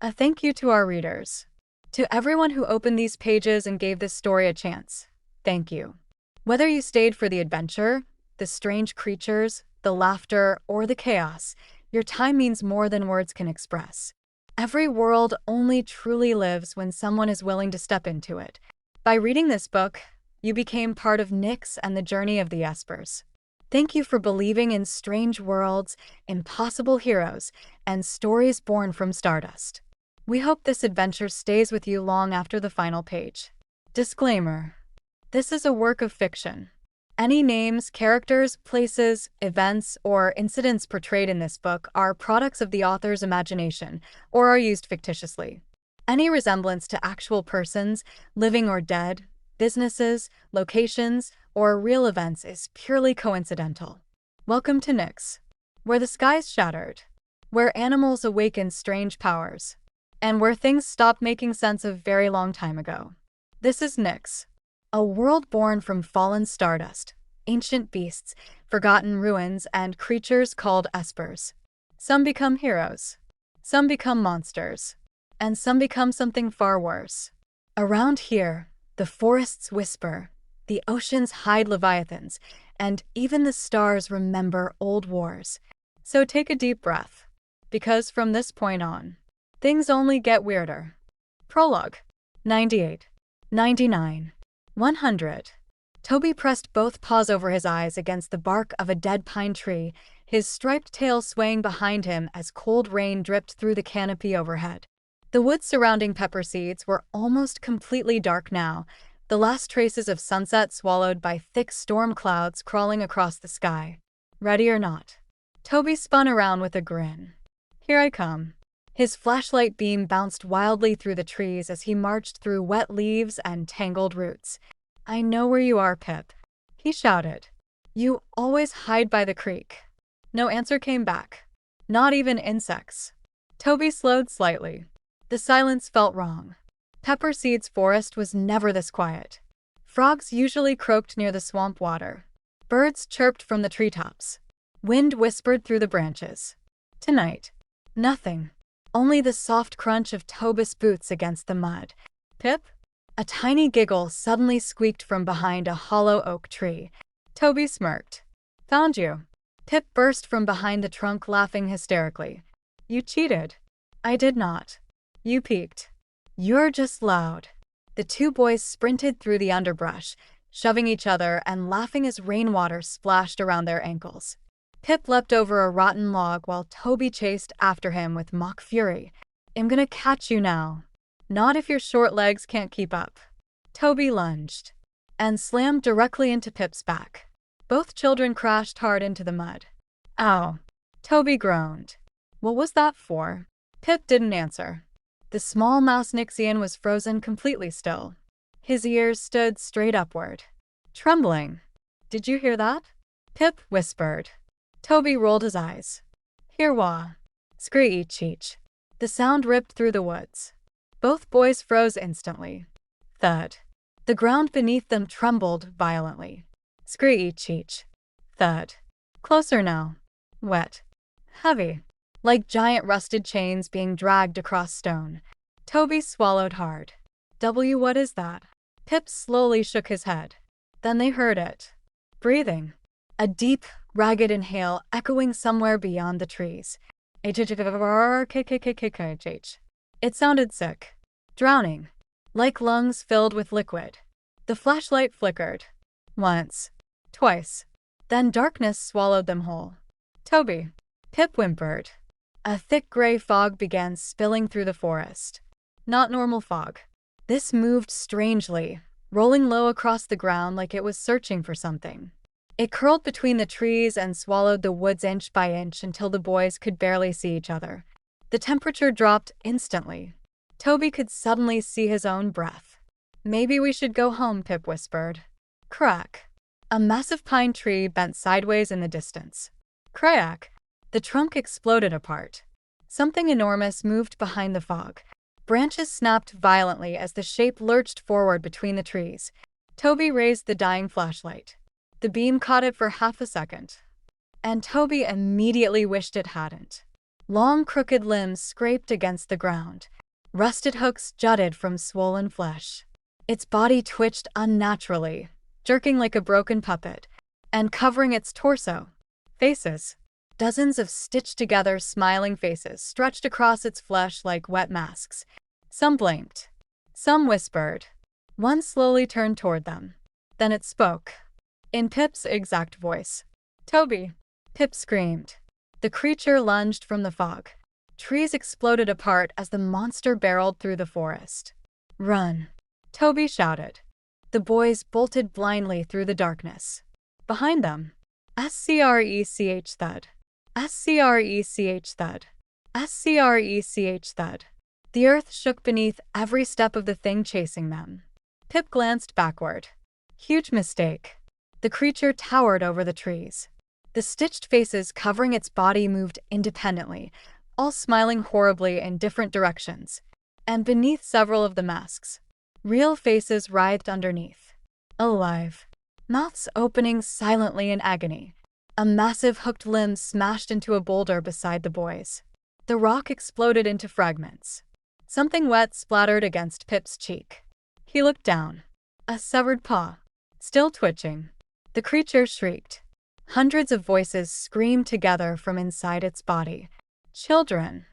A thank you to our readers. To everyone who opened these pages and gave this story a chance, thank you. Whether you stayed for the adventure, the strange creatures, the laughter, or the chaos, your time means more than words can express. Every world only truly lives when someone is willing to step into it. By reading this book, you became part of Nyx and the journey of the Espers. Thank you for believing in strange worlds, impossible heroes, and stories born from stardust. We hope this adventure stays with you long after the final page. Disclaimer: this is a work of fiction. Any names, characters, places, events, or incidents portrayed in this book are products of the author's imagination or are used fictitiously. Any resemblance to actual persons, living or dead, businesses, locations, or real events is purely coincidental. Welcome to Nyx, where the skies shattered, where animals awaken strange powers, and where things stopped making sense a very long time ago. This is Nyx, a world born from fallen stardust, ancient beasts, forgotten ruins, and creatures called Espers. Some become heroes, some become monsters, and some become something far worse. Around here, the forests whisper, the oceans hide leviathans, and even the stars remember old wars. So take a deep breath, because from this point on, things only get weirder. Prologue. 98. 99. 100. Toby pressed both paws over his eyes against the bark of a dead pine tree, his striped tail swaying behind him as cold rain dripped through the canopy overhead. The woods surrounding Pepper Seeds were almost completely dark now, the last traces of sunset swallowed by thick storm clouds crawling across the sky. Ready or not? Toby spun around with a grin. Here I come. His flashlight beam bounced wildly through the trees as he marched through wet leaves and tangled roots. I know where you are, Pip, he shouted. You always hide by the creek. No answer came back. Not even insects. Toby slowed slightly. The silence felt wrong. Pepper Seed's forest was never this quiet. Frogs usually croaked near the swamp water. Birds chirped from the treetops. Wind whispered through the branches. Tonight, nothing. Only the soft crunch of Toby's boots against the mud. Pip? A tiny giggle suddenly squeaked from behind a hollow oak tree. Toby smirked. Found you. Pip burst from behind the trunk, laughing hysterically. You cheated. I did not. You peeked. You're just loud. The two boys sprinted through the underbrush, shoving each other and laughing as rainwater splashed around their ankles. Pip leapt over a rotten log while Toby chased after him with mock fury. I'm gonna catch you now. Not if your short legs can't keep up. Toby lunged and slammed directly into Pip's back. Both children crashed hard into the mud. Ow. Toby groaned. What was that for? Pip didn't answer. The small mouse Nyxian was frozen completely still. His ears stood straight upward, trembling. Did you hear that? Pip whispered. Toby rolled his eyes. Hear wah. Screech. The sound ripped through the woods. Both boys froze instantly. Thud. The ground beneath them trembled violently. Screech. Thud. Closer now. Wet. Heavy. Like giant rusted chains being dragged across stone. Toby swallowed hard. What is that? Pip slowly shook his head. Then they heard it. Breathing. A deep, ragged inhale echoing somewhere beyond the trees. It sounded sick. Drowning. Like lungs filled with liquid. The flashlight flickered. Once. Twice. Then darkness swallowed them whole. Toby. Pip whimpered. A thick gray fog began spilling through the forest. Not normal fog. This moved strangely, rolling low across the ground like it was searching for something. It curled between the trees and swallowed the woods inch by inch until the boys could barely see each other. The temperature dropped instantly. Toby could suddenly see his own breath. Maybe we should go home, Pip whispered. Crack. A massive pine tree bent sideways in the distance. Crack. The trunk exploded apart. Something enormous moved behind the fog. Branches snapped violently as the shape lurched forward between the trees. Toby raised the dying flashlight. The beam caught it for half a second, and Toby immediately wished it hadn't. Long, crooked limbs scraped against the ground. Rusted hooks jutted from swollen flesh. Its body twitched unnaturally, jerking like a broken puppet, and covering its torso. Faces. Dozens of stitched-together smiling faces stretched across its flesh like wet masks. Some blinked. Some whispered. One slowly turned toward them. Then it spoke. In Pip's exact voice. "Toby!" Pip screamed. The creature lunged from the fog. Trees exploded apart as the monster barreled through the forest. "Run!" Toby shouted. The boys bolted blindly through the darkness. Behind them, screch thud. Screch thud. Screch thud. The earth shook beneath every step of the thing chasing them. Pip glanced backward. Huge mistake. The creature towered over the trees. The stitched faces covering its body moved independently, all smiling horribly in different directions. And beneath several of the masks, real faces writhed underneath. Alive. Mouths opening silently in agony. A massive hooked limb smashed into a boulder beside the boys. The rock exploded into fragments. Something wet splattered against Pip's cheek. He looked down. A severed paw. Still twitching. The creature shrieked. Hundreds of voices screamed together from inside its body. Children.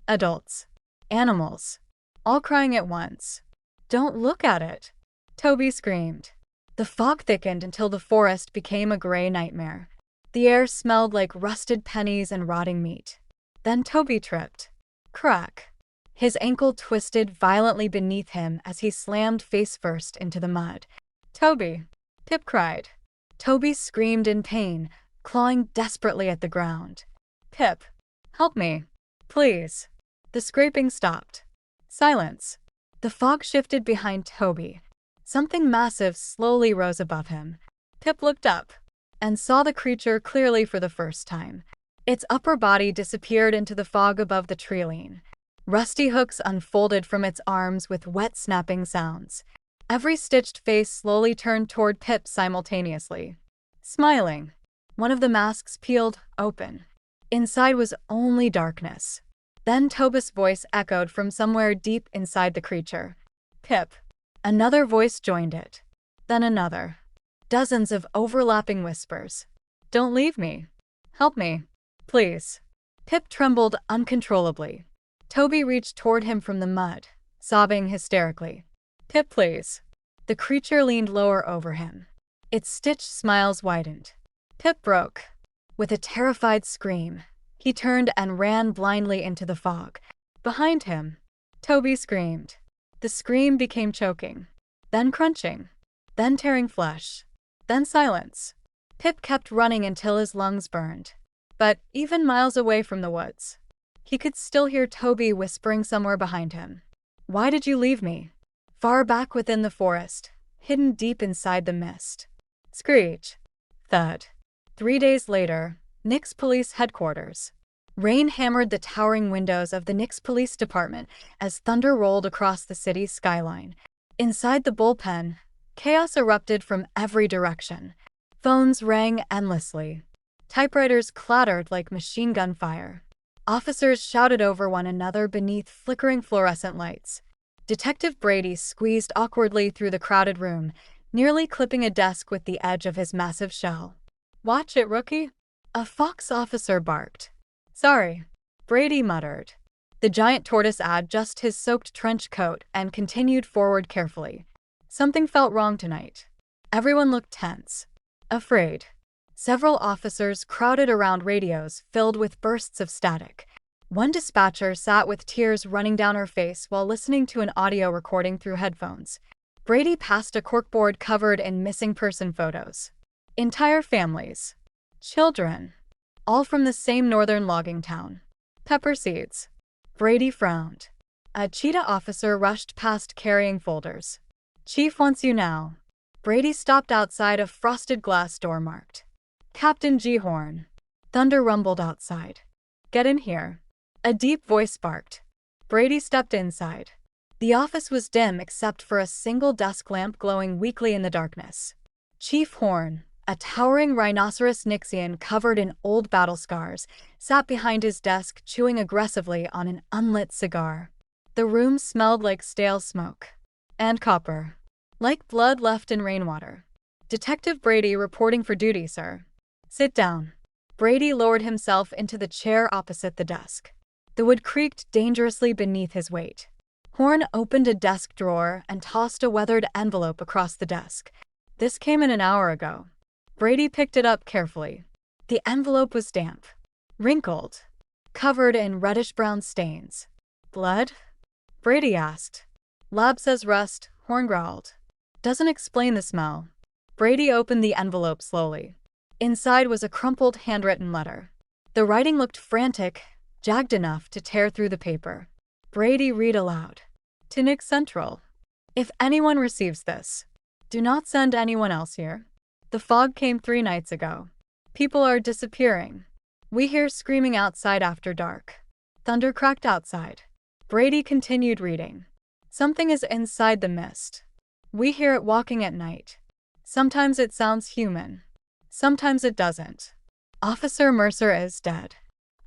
Adults. Animals. All crying at once. "Don't look at it!" Toby screamed. The fog thickened until the forest became a gray nightmare. The air smelled like rusted pennies and rotting meat. Then Toby tripped. Crack. His ankle twisted violently beneath him as he slammed face first into the mud. "Toby!" Pip cried. Toby screamed in pain, clawing desperately at the ground. "Pip! Help me! Please!" The scraping stopped. Silence. The fog shifted behind Toby. Something massive slowly rose above him. Pip looked up and saw the creature clearly for the first time. Its upper body disappeared into the fog above the tree-line. Rusty hooks unfolded from its arms with wet snapping sounds. Every stitched face slowly turned toward Pip simultaneously. Smiling. One of the masks peeled open. Inside was only darkness. Then Toby's voice echoed from somewhere deep inside the creature. "Pip." Another voice joined it. Then another. Dozens of overlapping whispers. "Don't leave me. Help me. Please." Pip trembled uncontrollably. Toby reached toward him from the mud, sobbing hysterically. "Pip, please." The creature leaned lower over him. Its stitched smiles widened. Pip broke. With a terrified scream, he turned and ran blindly into the fog. Behind him, Toby screamed. The scream became choking, then crunching, then tearing flesh, then silence. Pip kept running until his lungs burned. But even miles away from the woods, he could still hear Toby whispering somewhere behind him. "Why did you leave me?" Far back within the forest, hidden deep inside the mist. Screech. Thud. 3 days later, Nix Police Headquarters. Rain hammered the towering windows of the Nix Police Department as thunder rolled across the city's skyline. Inside the bullpen, chaos erupted from every direction. Phones rang endlessly. Typewriters clattered like machine gun fire. Officers shouted over one another beneath flickering fluorescent lights. Detective Brady squeezed awkwardly through the crowded room, nearly clipping a desk with the edge of his massive shell. "Watch it, rookie!" A Fox officer barked. "Sorry," Brady muttered. The giant tortoise adjusted his soaked trench coat and continued forward carefully. Something felt wrong tonight. Everyone looked tense, afraid. Several officers crowded around radios filled with bursts of static. One dispatcher sat with tears running down her face while listening to an audio recording through headphones. Brady passed a corkboard covered in missing person photos. Entire families. Children. All from the same northern logging town. Pepper seeds. Brady frowned. A cheetah officer rushed past carrying folders. "Chief wants you now." Brady stopped outside a frosted glass door marked Captain G. Horn. Thunder rumbled outside. "Get in here." A deep voice barked. Brady stepped inside. The office was dim except for a single desk lamp glowing weakly in the darkness. "Chief Horn," A towering rhinoceros Nixian covered in old battle scars sat behind his desk chewing aggressively on an unlit cigar. The room smelled like stale smoke. And copper. Like blood left in rainwater. "Detective Brady reporting for duty, sir." "Sit down." Brady lowered himself into the chair opposite the desk. The wood creaked dangerously beneath his weight. Horn opened a desk drawer and tossed a weathered envelope across the desk. "This came in an hour ago." Brady picked it up carefully. The envelope was damp, wrinkled, covered in reddish-brown stains. "Blood?" Brady asked. "Lab says rust," Horn growled. "Doesn't explain the smell." Brady opened the envelope slowly. Inside was a crumpled handwritten letter. The writing looked frantic, jagged enough to tear through the paper. Brady read aloud. "To Nick Central. If anyone receives this, do not send anyone else here. The fog came 3 nights ago. People are disappearing. We hear screaming outside after dark. Thunder cracked outside." Brady continued reading. "Something is inside the mist. We hear it walking at night. Sometimes it sounds human. Sometimes it doesn't. Officer Mercer is dead.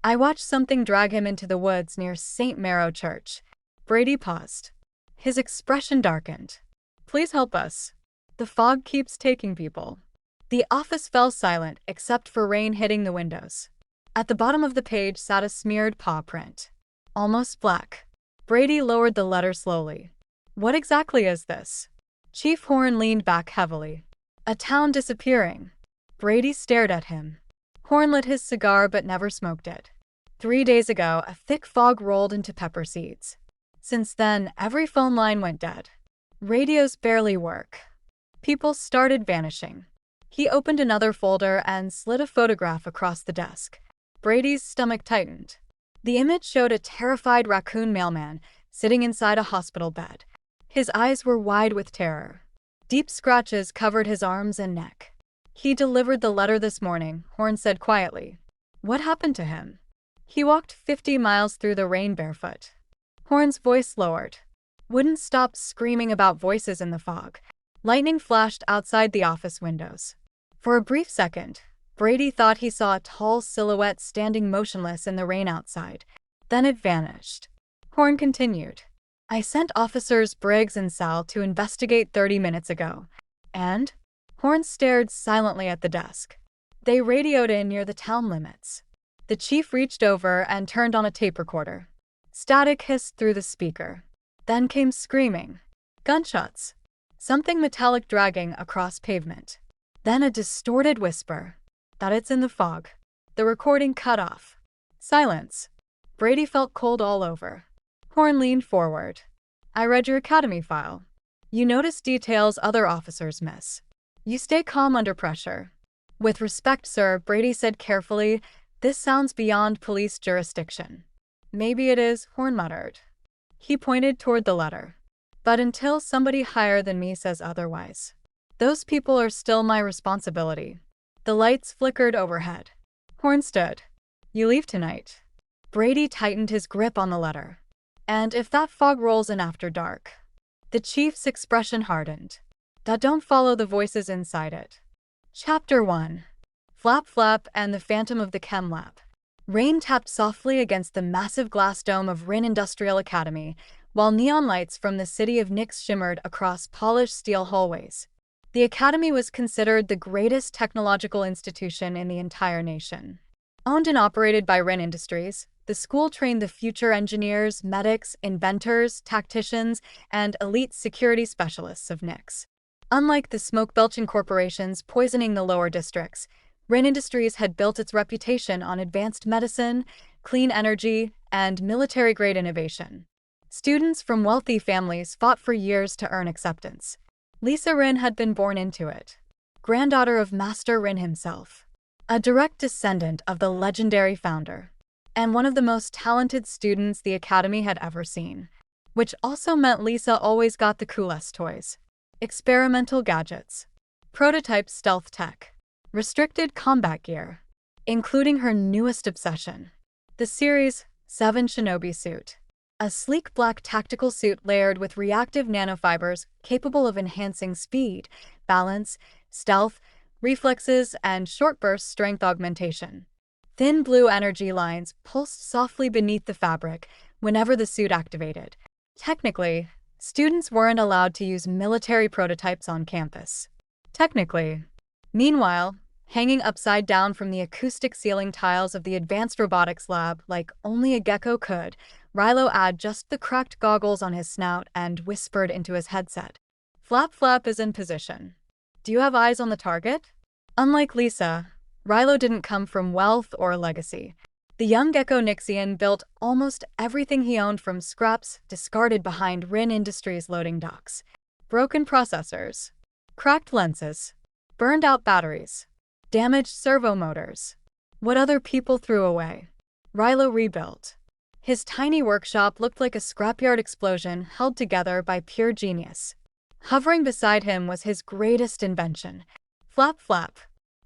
I watched something drag him into the woods near St. Marrow Church." Brady paused. His expression darkened. "Please help us. The fog keeps taking people." The office fell silent except for rain hitting the windows. At the bottom of the page sat a smeared paw print. Almost black. Brady lowered the letter slowly. "What exactly is this?" Chief Horn leaned back heavily. "A town disappearing." Brady stared at him. Horn lit his cigar but never smoked it. 3 days ago, a thick fog rolled into Pepper Seeds. Since then, every phone line went dead. Radios barely work. People started vanishing. He opened another folder and slid a photograph across the desk. Brady's stomach tightened. The image showed a terrified raccoon mailman sitting inside a hospital bed. His eyes were wide with terror. Deep scratches covered his arms and neck. "He delivered the letter this morning," Horn said quietly. "What happened to him?" "He walked 50 miles through the rain barefoot." Horn's voice lowered. "Wouldn't stop screaming about voices in the fog." Lightning flashed outside the office windows. For a brief second, Brady thought he saw a tall silhouette standing motionless in the rain outside. Then it vanished. Horn continued. "I sent officers Briggs and Sal to investigate 30 minutes ago. And?" Horn stared silently at the desk. "They radioed in near the town limits." The chief reached over and turned on a tape recorder. Static hissed through the speaker. Then came screaming. Gunshots. Something metallic dragging across pavement. Then a distorted whisper. "That it's in the fog." The recording cut off. Silence. Brady felt cold all over. Horn leaned forward. "I read your academy file. You notice details other officers miss. You stay calm under pressure." "With respect, sir," Brady said carefully, "this sounds beyond police jurisdiction." "Maybe it is," Horn muttered. He pointed toward the letter. "But until somebody higher than me says otherwise, those people are still my responsibility." The lights flickered overhead. Horn stood. "You leave tonight." Brady tightened his grip on the letter. "And if that fog rolls in after dark?" The chief's expression hardened. "That don't follow the voices inside it." Chapter 1. Flap Flap and the Phantom of the Chem Lab. Rain tapped softly against the massive glass dome of Rin Industrial Academy, while neon lights from the city of Nix shimmered across polished steel hallways. The academy was considered the greatest technological institution in the entire nation. Owned and operated by Rin Industries, the school trained the future engineers, medics, inventors, tacticians, and elite security specialists of Nix. Unlike the smoke-belching corporations poisoning the lower districts, Rin Industries had built its reputation on advanced medicine, clean energy, and military-grade innovation. Students from wealthy families fought for years to earn acceptance. Lisa Rin had been born into it, granddaughter of Master Rin himself, a direct descendant of the legendary founder, and one of the most talented students the academy had ever seen, which also meant Lisa always got the coolest toys, experimental gadgets, prototype stealth tech, restricted combat gear, including her newest obsession, the Series 7 Shinobi suit. A sleek black tactical suit layered with reactive nanofibers capable of enhancing speed, balance, stealth, reflexes, and short-burst strength augmentation. Thin blue energy lines pulsed softly beneath the fabric whenever the suit activated. Technically, students weren't allowed to use military prototypes on campus. Technically. Meanwhile, hanging upside down from the acoustic ceiling tiles of the Advanced Robotics Lab like only a gecko could, Rilo had just the cracked goggles on his snout and whispered into his headset. Flap Flap is in position. Do you have eyes on the target? Unlike Lisa, Rilo didn't come from wealth or legacy. The young gecko Nixian built almost everything he owned from scraps discarded behind Rin Industries loading docks. Broken processors, cracked lenses, burned-out batteries, damaged servo motors. What other people threw away, Rilo rebuilt. His tiny workshop looked like a scrapyard explosion held together by pure genius. Hovering beside him was his greatest invention, Flap Flap,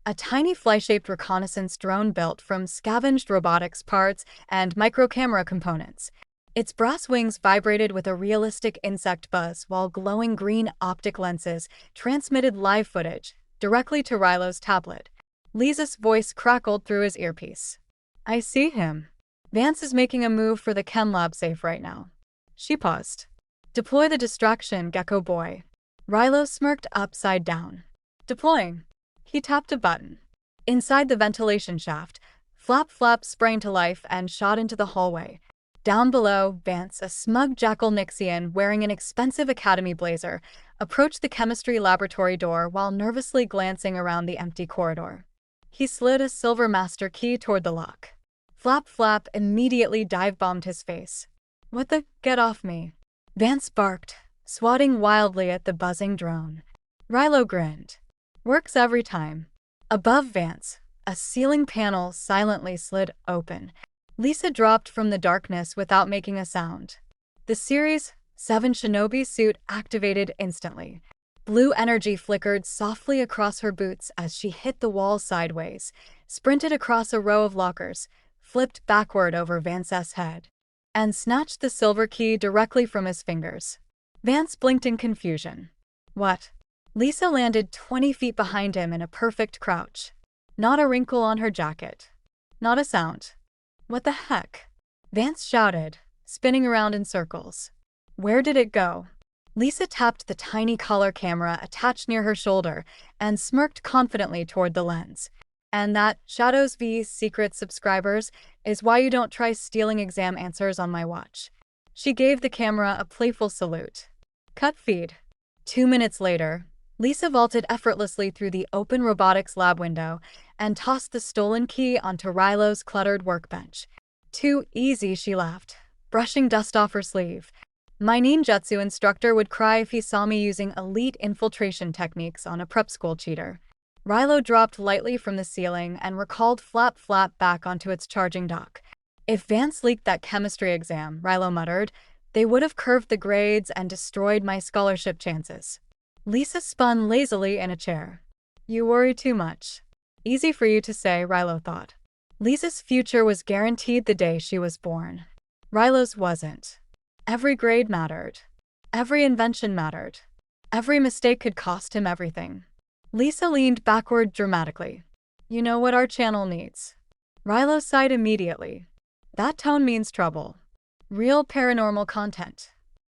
a tiny fly-shaped reconnaissance drone built from scavenged robotics parts and micro-camera components. Its brass wings vibrated with a realistic insect buzz while glowing green optic lenses transmitted live footage directly to Rilo's tablet. Lisa's voice crackled through his earpiece. I see him. Vance is making a move for the chem lab safe right now. She paused. Deploy the distraction, gecko boy. Rilo smirked upside down. Deploying. He tapped a button. Inside the ventilation shaft, Flap Flap sprang to life and shot into the hallway. Down below, Vance, a smug jackal Nixian wearing an expensive academy blazer, approached the chemistry laboratory door while nervously glancing around the empty corridor. He slid a silver master key toward the lock. Flap Flap immediately dive-bombed his face. What the? Get off me. Vance barked, swatting wildly at the buzzing drone. Rilo grinned. Works every time. Above Vance, a ceiling panel silently slid open. Lisa dropped from the darkness without making a sound. The Series 7 Shinobi suit activated instantly. Blue energy flickered softly across her boots as she hit the wall sideways, sprinted across a row of lockers, flipped backward over Vance's head, and snatched the silver key directly from his fingers. Vance blinked in confusion. What? Lisa landed 20 feet behind him in a perfect crouch. Not a wrinkle on her jacket. Not a sound. What the heck? Vance shouted, spinning around in circles. Where did it go? Lisa tapped the tiny collar camera attached near her shoulder and smirked confidently toward the lens. And that, Shadows V's secret subscribers, is why you don't try stealing exam answers on my watch. She gave the camera a playful salute. Cut feed. 2 minutes later, Lisa vaulted effortlessly through the open robotics lab window and tossed the stolen key onto Rilo's cluttered workbench. Too easy, she laughed, brushing dust off her sleeve. My ninjutsu instructor would cry if he saw me using elite infiltration techniques on a prep school cheater. Rilo dropped lightly from the ceiling and recalled Flap Flap back onto its charging dock. If Vance leaked that chemistry exam, Rilo muttered, they would have curved the grades and destroyed my scholarship chances. Lisa spun lazily in a chair. You worry too much. Easy for you to say, Rilo thought. Lisa's future was guaranteed the day she was born. Rilo's wasn't. Every grade mattered. Every invention mattered. Every mistake could cost him everything. Lisa leaned backward dramatically. You know what our channel needs. Rilo sighed immediately. That tone means trouble. Real paranormal content.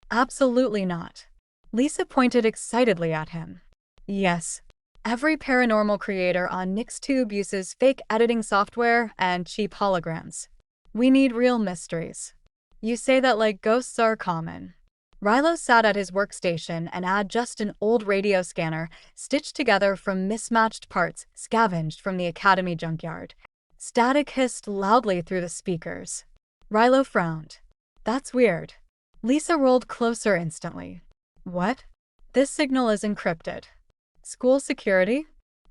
Absolutely not. Lisa pointed excitedly at him. Yes. Every paranormal creator on NixTube uses fake editing software and cheap holograms. We need real mysteries. You say that like ghosts are common. Rilo sat at his workstation and had just an old radio scanner stitched together from mismatched parts scavenged from the academy junkyard. Static hissed loudly through the speakers. Rilo frowned. That's weird. Lisa rolled closer instantly. What? This signal is encrypted. School security?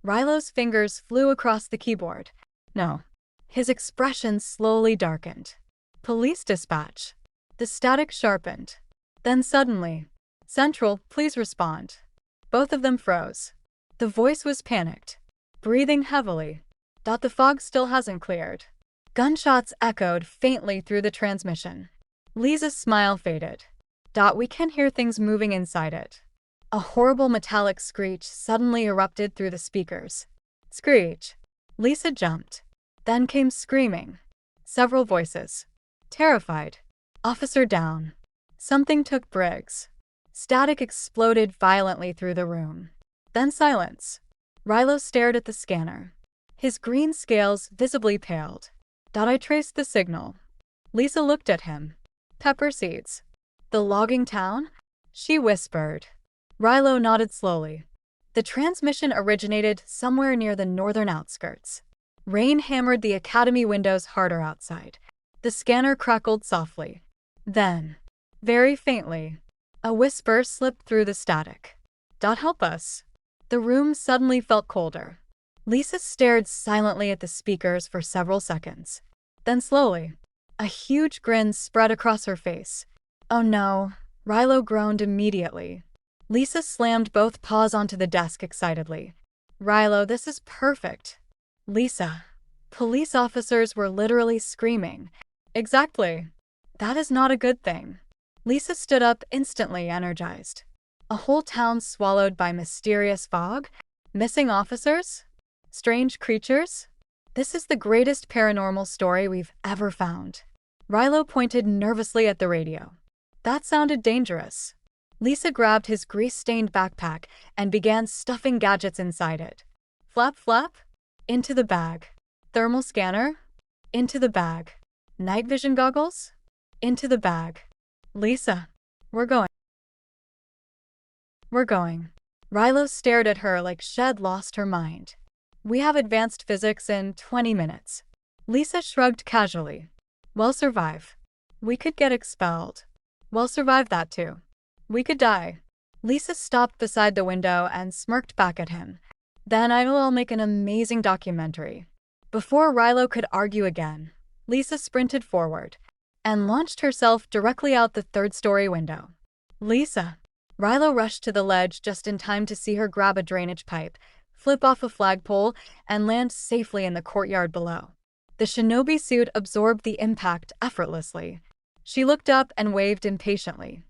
Rilo's fingers flew across the keyboard. No. His expression slowly darkened. Police dispatch. The static sharpened. Then suddenly, Central, please respond. Both of them froze. The voice was panicked, breathing heavily. The fog still hasn't cleared. Gunshots echoed faintly through the transmission. Lisa's smile faded. We can hear things moving inside it. A horrible metallic screech suddenly erupted through the speakers. Screech. Lisa jumped. Then came screaming. Several voices. Terrified. Officer down. Something took Briggs. Static exploded violently through the room. Then silence. Rilo stared at the scanner. His green scales visibly paled. I traced the signal. Lisa looked at him. Pepper seeds. The logging town? She whispered. Rilo nodded slowly. The transmission originated somewhere near the northern outskirts. Rain hammered the academy windows harder outside. The scanner crackled softly. Then, very faintly, a whisper slipped through the static. Help us. The room suddenly felt colder. Lisa stared silently at the speakers for several seconds. Then slowly, a huge grin spread across her face. Oh no, Rilo groaned immediately. Lisa slammed both paws onto the desk excitedly. Rilo, this is perfect. Lisa. Police officers were literally screaming. Exactly. That is not a good thing. Lisa stood up instantly energized. A whole town swallowed by mysterious fog? Missing officers? Strange creatures? This is the greatest paranormal story we've ever found. Rilo pointed nervously at the radio. That sounded dangerous. Lisa grabbed his grease-stained backpack and began stuffing gadgets inside it. Flap, flap. Into the bag. Thermal scanner? Into the bag. Night vision goggles? Into the bag. Lisa, we're going. We're going. Rilo stared at her like she'd lost her mind. We have advanced physics in 20 minutes. Lisa shrugged casually. We'll survive. We could get expelled. We'll survive that too. We could die. Lisa stopped beside the window and smirked back at him. Then I'll make an amazing documentary. Before Rilo could argue again, Lisa sprinted forward and launched herself directly out the third-story window. Lisa. Rilo rushed to the ledge just in time to see her grab a drainage pipe, flip off a flagpole, and land safely in the courtyard below. The shinobi suit absorbed the impact effortlessly. She looked up and waved impatiently.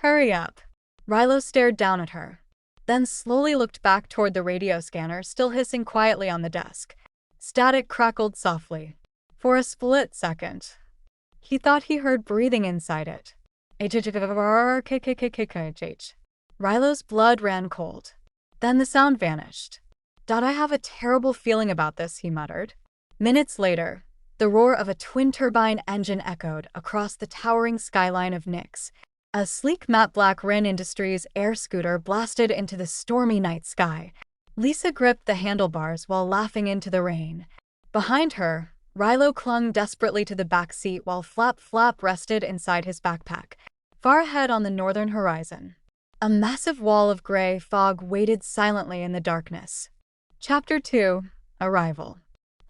Hurry up. Rilo stared down at her, then slowly looked back toward the radio scanner still hissing quietly on the desk. Static crackled softly. For a split second, he thought he heard breathing inside it. Rilo's blood ran cold. Then the sound vanished. I have a terrible feeling about this, he muttered. Minutes later, the roar of a twin-turbine engine echoed across the towering skyline of Nix. A sleek matte black Rin Industries air scooter blasted into the stormy night sky. Lisa gripped the handlebars while laughing into the rain. Behind her, Rilo clung desperately to the back seat while Flap Flap rested inside his backpack. Far ahead on the northern horizon, a massive wall of gray fog waited silently in the darkness. Chapter 2. Arrival.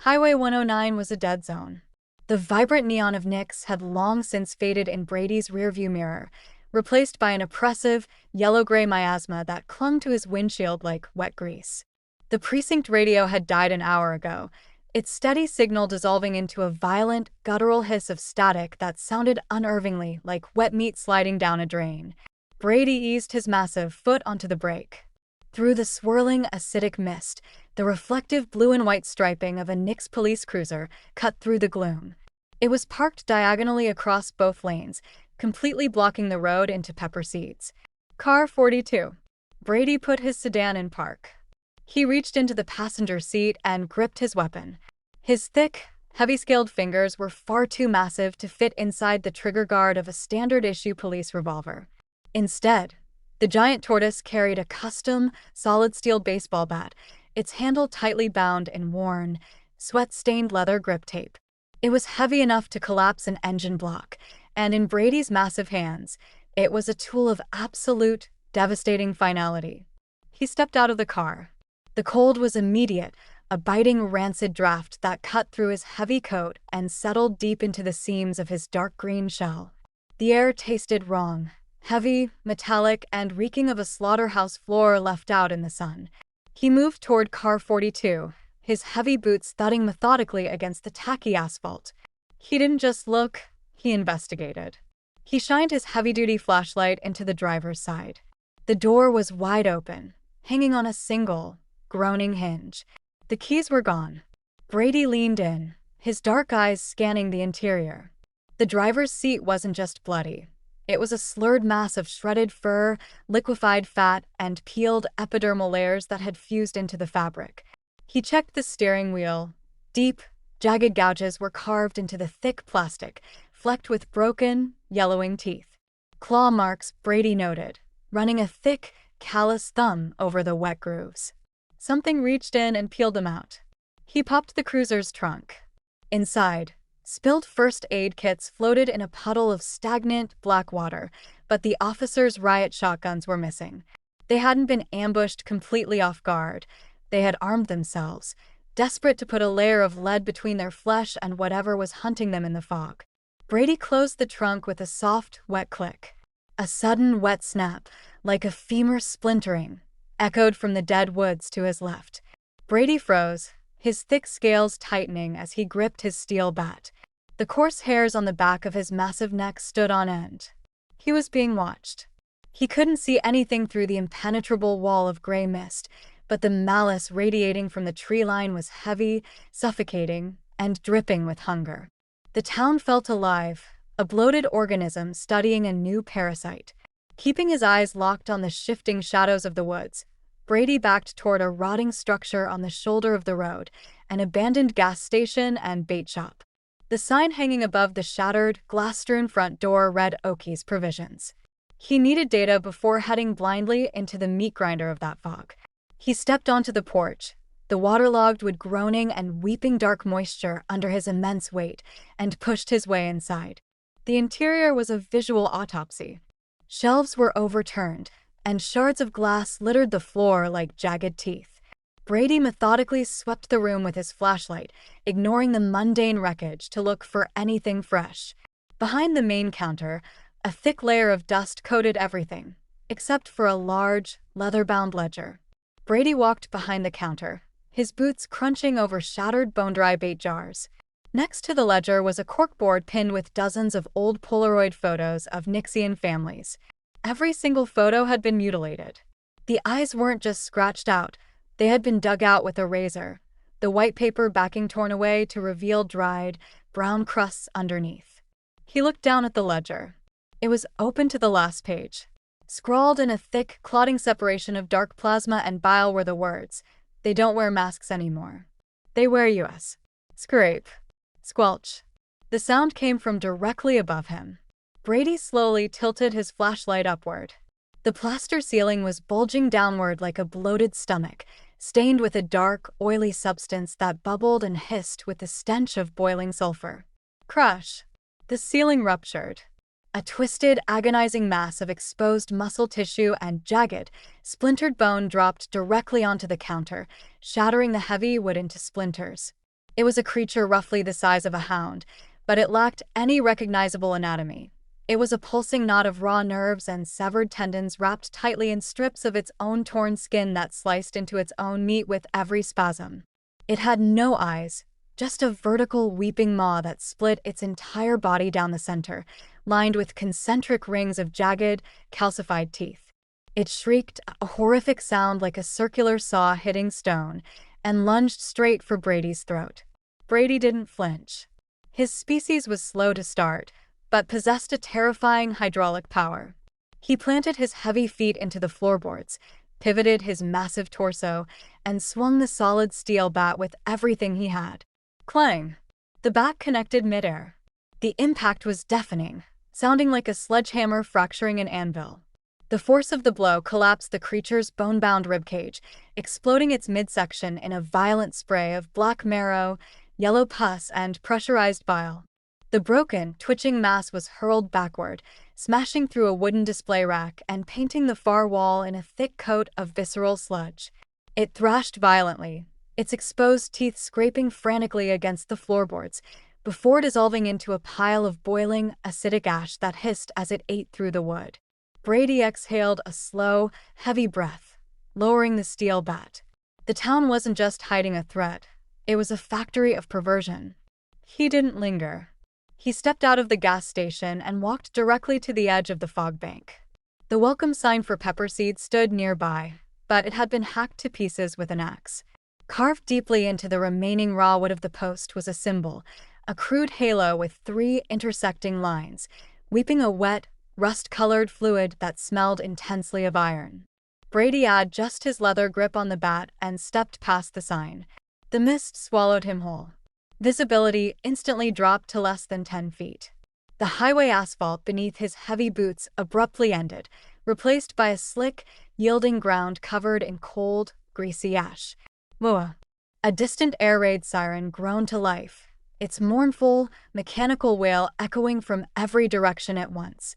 Highway 109 was a dead zone. The vibrant neon of Nix had long since faded in Brady's rearview mirror, replaced by an oppressive, yellow-gray miasma that clung to his windshield like wet grease. The precinct radio had died an hour ago, its steady signal dissolving into a violent, guttural hiss of static that sounded unnervingly like wet meat sliding down a drain. Brady eased his massive foot onto the brake. Through the swirling, acidic mist, the reflective blue and white striping of a Nix police cruiser cut through the gloom. It was parked diagonally across both lanes, completely blocking the road into Pepper Seeds. Car 42. Brady put his sedan in park. He reached into the passenger seat and gripped his weapon. His thick, heavy-scaled fingers were far too massive to fit inside the trigger guard of a standard-issue police revolver. Instead, the giant tortoise carried a custom, solid-steel baseball bat, its handle tightly bound in worn, sweat-stained leather grip tape. It was heavy enough to collapse an engine block, and in Brady's massive hands, it was a tool of absolute, devastating finality. He stepped out of the car. The cold was immediate, a biting, rancid draft that cut through his heavy coat and settled deep into the seams of his dark green shell. The air tasted wrong, heavy, metallic, and reeking of a slaughterhouse floor left out in the sun. He moved toward car 42, his heavy boots thudding methodically against the tacky asphalt. He didn't just look, he investigated. He shined his heavy-duty flashlight into the driver's side. The door was wide open, hanging on a single, groaning hinge. The keys were gone. Brady leaned in, his dark eyes scanning the interior. The driver's seat wasn't just bloody. It was a slurred mass of shredded fur, liquefied fat, and peeled epidermal layers that had fused into the fabric. He checked the steering wheel. Deep, jagged gouges were carved into the thick plastic, flecked with broken, yellowing teeth. Claw marks, Brady noted, running a thick, callous thumb over the wet grooves. Something reached in and peeled them out. He popped the cruiser's trunk. Inside, spilled first aid kits floated in a puddle of stagnant, black water, but the officers' riot shotguns were missing. They hadn't been ambushed completely off guard. They had armed themselves, desperate to put a layer of lead between their flesh and whatever was hunting them in the fog. Brady closed the trunk with a soft, wet click. A sudden, wet snap, like a femur splintering, echoed from the dead woods to his left. Brady froze, his thick scales tightening as he gripped his steel bat. The coarse hairs on the back of his massive neck stood on end. He was being watched. He couldn't see anything through the impenetrable wall of gray mist, but the malice radiating from the tree line was heavy, suffocating, and dripping with hunger. The town felt alive, a bloated organism studying a new parasite. Keeping his eyes locked on the shifting shadows of the woods, Brady backed toward a rotting structure on the shoulder of the road, an abandoned gas station and bait shop. The sign hanging above the shattered, glass-strewn front door read Oki's Provisions. He needed data before heading blindly into the meat grinder of that fog. He stepped onto the porch, the waterlogged with groaning and weeping dark moisture under his immense weight, and pushed his way inside. The interior was a visual autopsy. Shelves were overturned, and shards of glass littered the floor like jagged teeth. Brady methodically swept the room with his flashlight, ignoring the mundane wreckage to look for anything fresh. Behind the main counter, a thick layer of dust coated everything, except for a large, leather-bound ledger. Brady walked behind the counter, his boots crunching over shattered bone-dry bait jars. Next to the ledger was a corkboard pinned with dozens of old Polaroid photos of Nixian families. Every single photo had been mutilated. The eyes weren't just scratched out, they had been dug out with a razor, the white paper backing torn away to reveal dried, brown crusts underneath. He looked down at the ledger. It was open to the last page. Scrawled in a thick, clotting separation of dark plasma and bile were the words, "They don't wear masks anymore. They wear US." Scrape. Squelch. The sound came from directly above him. Brady slowly tilted his flashlight upward. The plaster ceiling was bulging downward like a bloated stomach, stained with a dark, oily substance that bubbled and hissed with the stench of boiling sulfur. Crush. The ceiling ruptured. A twisted, agonizing mass of exposed muscle tissue and jagged, splintered bone dropped directly onto the counter, shattering the heavy wood into splinters. It was a creature roughly the size of a hound, but it lacked any recognizable anatomy. It was a pulsing knot of raw nerves and severed tendons wrapped tightly in strips of its own torn skin that sliced into its own meat with every spasm. It had no eyes, just a vertical weeping maw that split its entire body down the center, lined with concentric rings of jagged, calcified teeth. It shrieked, a horrific sound like a circular saw hitting stone, and lunged straight for Brady's throat. Brady didn't flinch. His species was slow to start, but possessed a terrifying hydraulic power. He planted his heavy feet into the floorboards, pivoted his massive torso, and swung the solid steel bat with everything he had. Clang! The bat connected midair. The impact was deafening, sounding like a sledgehammer fracturing an anvil. The force of the blow collapsed the creature's bone-bound ribcage, exploding its midsection in a violent spray of black marrow, yellow pus, and pressurized bile. The broken, twitching mass was hurled backward, smashing through a wooden display rack and painting the far wall in a thick coat of visceral sludge. It thrashed violently, its exposed teeth scraping frantically against the floorboards, before dissolving into a pile of boiling, acidic ash that hissed as it ate through the wood. Brady exhaled a slow, heavy breath, lowering the steel bat. The town wasn't just hiding a threat, it was a factory of perversion. He didn't linger. He stepped out of the gas station and walked directly to the edge of the fog bank. The welcome sign for pepper seed stood nearby, but it had been hacked to pieces with an axe. Carved deeply into the remaining raw wood of the post was a symbol, a crude halo with 3 intersecting lines, weeping a wet, rust-colored fluid that smelled intensely of iron. Brady had just his leather grip on the bat and stepped past the sign. The mist swallowed him whole. Visibility instantly dropped to less than 10 feet. The highway asphalt beneath his heavy boots abruptly ended, replaced by a slick, yielding ground covered in cold, greasy ash. Whoa! A distant air raid siren groaned to life, its mournful, mechanical wail echoing from every direction at once.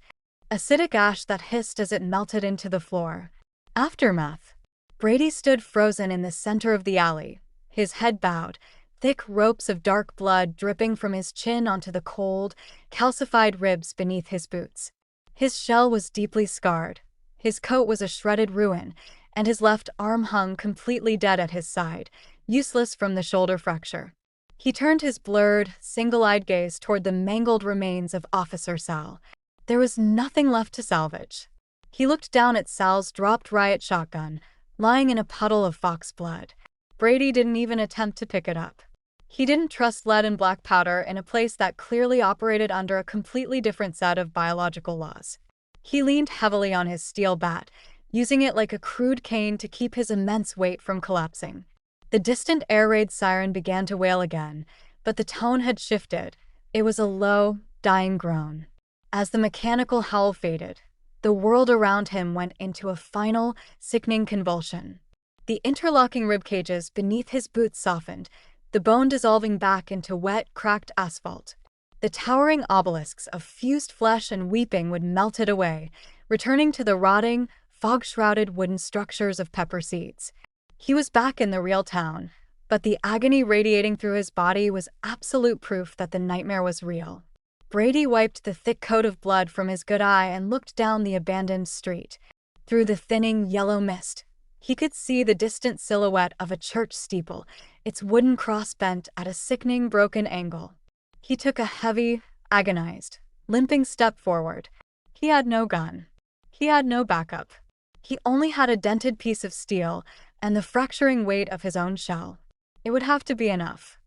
Acidic ash that hissed as it melted into the floor. Aftermath. Brady stood frozen in the center of the alley, his head bowed, thick ropes of dark blood dripping from his chin onto the cold, calcified ribs beneath his boots. His shell was deeply scarred, his coat was a shredded ruin, and his left arm hung completely dead at his side, useless from the shoulder fracture. He turned his blurred, single-eyed gaze toward the mangled remains of Officer Sal. There was nothing left to salvage. He looked down at Sal's dropped riot shotgun, lying in a puddle of fox blood. Brady didn't even attempt to pick it up. He didn't trust lead and black powder in a place that clearly operated under a completely different set of biological laws. He leaned heavily on his steel bat, using it like a crude cane to keep his immense weight from collapsing. The distant air raid siren began to wail again, but the tone had shifted. It was a low, dying groan. As the mechanical howl faded, the world around him went into a final, sickening convulsion. The interlocking ribcages beneath his boots softened, the bone dissolving back into wet, cracked asphalt. The towering obelisks of fused flesh and weeping would melt it away, returning to the rotting, fog-shrouded wooden structures of pepper seeds. He was back in the real town, but the agony radiating through his body was absolute proof that the nightmare was real. Brady wiped the thick coat of blood from his good eye and looked down the abandoned street. Through the thinning yellow mist, he could see the distant silhouette of a church steeple, its wooden cross bent at a sickening broken angle. He took a heavy, agonized, limping step forward. He had no gun. He had no backup. He only had a dented piece of steel and the fracturing weight of his own shell. It would have to be enough.